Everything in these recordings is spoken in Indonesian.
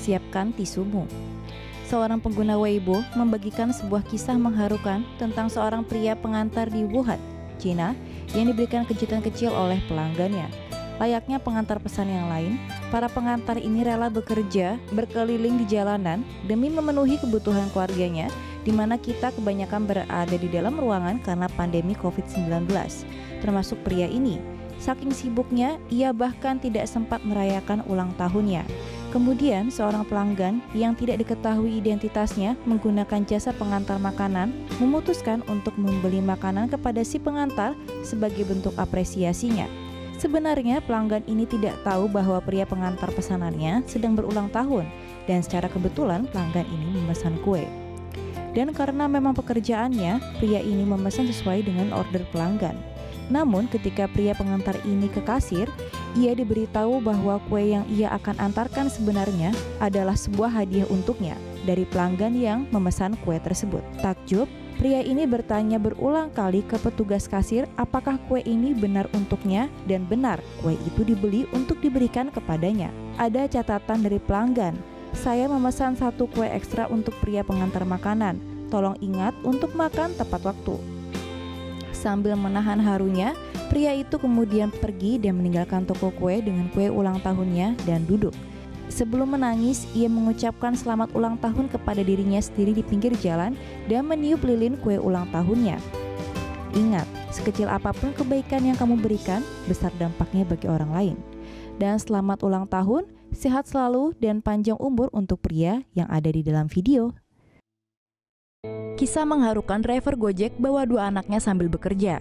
siapkan tisumu. Seorang pengguna Weibo membagikan sebuah kisah mengharukan tentang seorang pria pengantar di Wuhan, Cina, yang diberikan kejutan kecil oleh pelanggannya. Layaknya pengantar pesan yang lain, para pengantar ini rela bekerja berkeliling di jalanan demi memenuhi kebutuhan keluarganya, di mana kita kebanyakan berada di dalam ruangan karena pandemi COVID-19, termasuk pria ini. Saking sibuknya, ia bahkan tidak sempat merayakan ulang tahunnya. Kemudian, seorang pelanggan yang tidak diketahui identitasnya menggunakan jasa pengantar makanan memutuskan untuk membeli makanan kepada si pengantar sebagai bentuk apresiasinya. Sebenarnya pelanggan ini tidak tahu bahwa pria pengantar pesanannya sedang berulang tahun, dan secara kebetulan pelanggan ini memesan kue. Dan karena memang pekerjaannya, pria ini memesan sesuai dengan order pelanggan. Namun ketika pria pengantar ini ke kasir, ia diberitahu bahwa kue yang ia akan antarkan sebenarnya adalah sebuah hadiah untuknya dari pelanggan yang memesan kue tersebut. Takjub, pria ini bertanya berulang kali ke petugas kasir apakah kue ini benar untuknya, dan benar kue itu dibeli untuk diberikan kepadanya. Ada catatan dari pelanggan, "Saya memesan satu kue ekstra untuk pria pengantar makanan. Tolong ingat untuk makan tepat waktu." Sambil menahan harunya, pria itu kemudian pergi dan meninggalkan toko kue dengan kue ulang tahunnya dan duduk. Sebelum menangis, ia mengucapkan selamat ulang tahun kepada dirinya sendiri di pinggir jalan dan meniup lilin kue ulang tahunnya. Ingat, sekecil apapun kebaikan yang kamu berikan, besar dampaknya bagi orang lain. Dan selamat ulang tahun, sehat selalu dan panjang umur untuk pria yang ada di dalam video. Kisah mengharukan driver Gojek bawa dua anaknya sambil bekerja.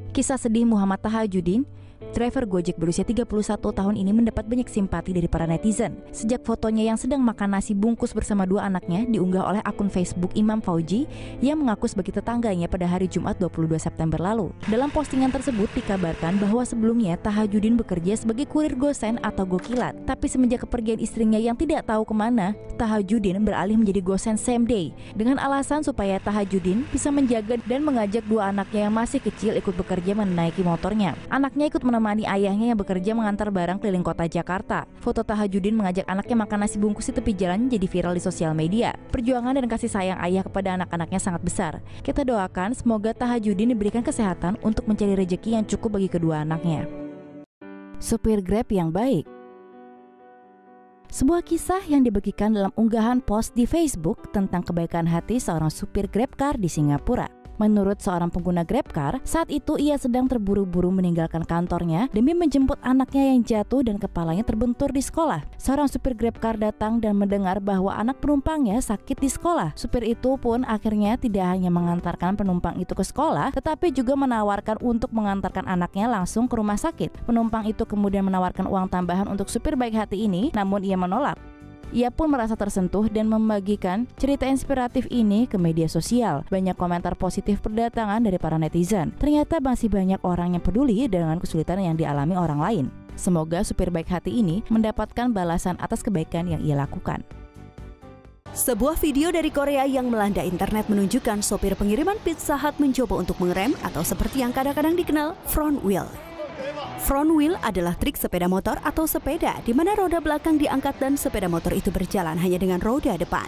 Kisah sedih Muhammad Tahajudin, driver Gojek berusia 31 tahun ini mendapat banyak simpati dari para netizen sejak fotonya yang sedang makan nasi bungkus bersama dua anaknya diunggah oleh akun Facebook Imam Fauji yang mengaku sebagai tetangganya pada hari Jumat 22 September lalu. Dalam postingan tersebut dikabarkan bahwa sebelumnya Tahajudin bekerja sebagai kurir gosen atau gokilat, tapi semenjak kepergian istrinya yang tidak tahu kemana, Tahajudin beralih menjadi gosen same day dengan alasan supaya Tahajudin bisa menjaga dan mengajak dua anaknya yang masih kecil ikut bekerja menaiki motornya. Anaknya ikut menemani ayahnya yang bekerja mengantar barang keliling kota Jakarta. Foto Tahajudin mengajak anaknya makan nasi bungkus di tepi jalan jadi viral di sosial media. Perjuangan dan kasih sayang ayah kepada anak-anaknya sangat besar. Kita doakan semoga Tahajudin diberikan kesehatan untuk mencari rezeki yang cukup bagi kedua anaknya. Supir Grab yang baik. Sebuah kisah yang dibagikan dalam unggahan post di Facebook tentang kebaikan hati seorang supir GrabCar di Singapura. Menurut seorang pengguna GrabCar, saat itu ia sedang terburu-buru meninggalkan kantornya demi menjemput anaknya yang jatuh dan kepalanya terbentur di sekolah. Seorang supir GrabCar datang dan mendengar bahwa anak penumpangnya sakit di sekolah. Supir itu pun akhirnya tidak hanya mengantarkan penumpang itu ke sekolah, tetapi juga menawarkan untuk mengantarkan anaknya langsung ke rumah sakit. Penumpang itu kemudian menawarkan uang tambahan untuk supir baik hati ini, namun ia menolak. Ia pun merasa tersentuh dan membagikan cerita inspiratif ini ke media sosial. Banyak komentar positif berdatangan dari para netizen. Ternyata masih banyak orang yang peduli dengan kesulitan yang dialami orang lain. Semoga supir baik hati ini mendapatkan balasan atas kebaikan yang ia lakukan. Sebuah video dari Korea yang melanda internet menunjukkan sopir pengiriman Pizza Hut mencoba untuk mengerem atau seperti yang kadang-kadang dikenal front wheel. Front wheel adalah trik sepeda motor atau sepeda di mana roda belakang diangkat dan sepeda motor itu berjalan hanya dengan roda depan.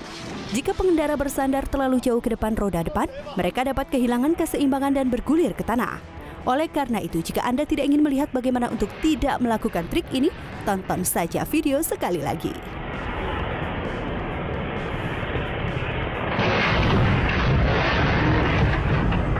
Jika pengendara bersandar terlalu jauh ke depan roda depan, mereka dapat kehilangan keseimbangan dan bergulir ke tanah. Oleh karena itu, jika Anda tidak ingin melihat bagaimana untuk tidak melakukan trik ini, tonton saja video sekali lagi.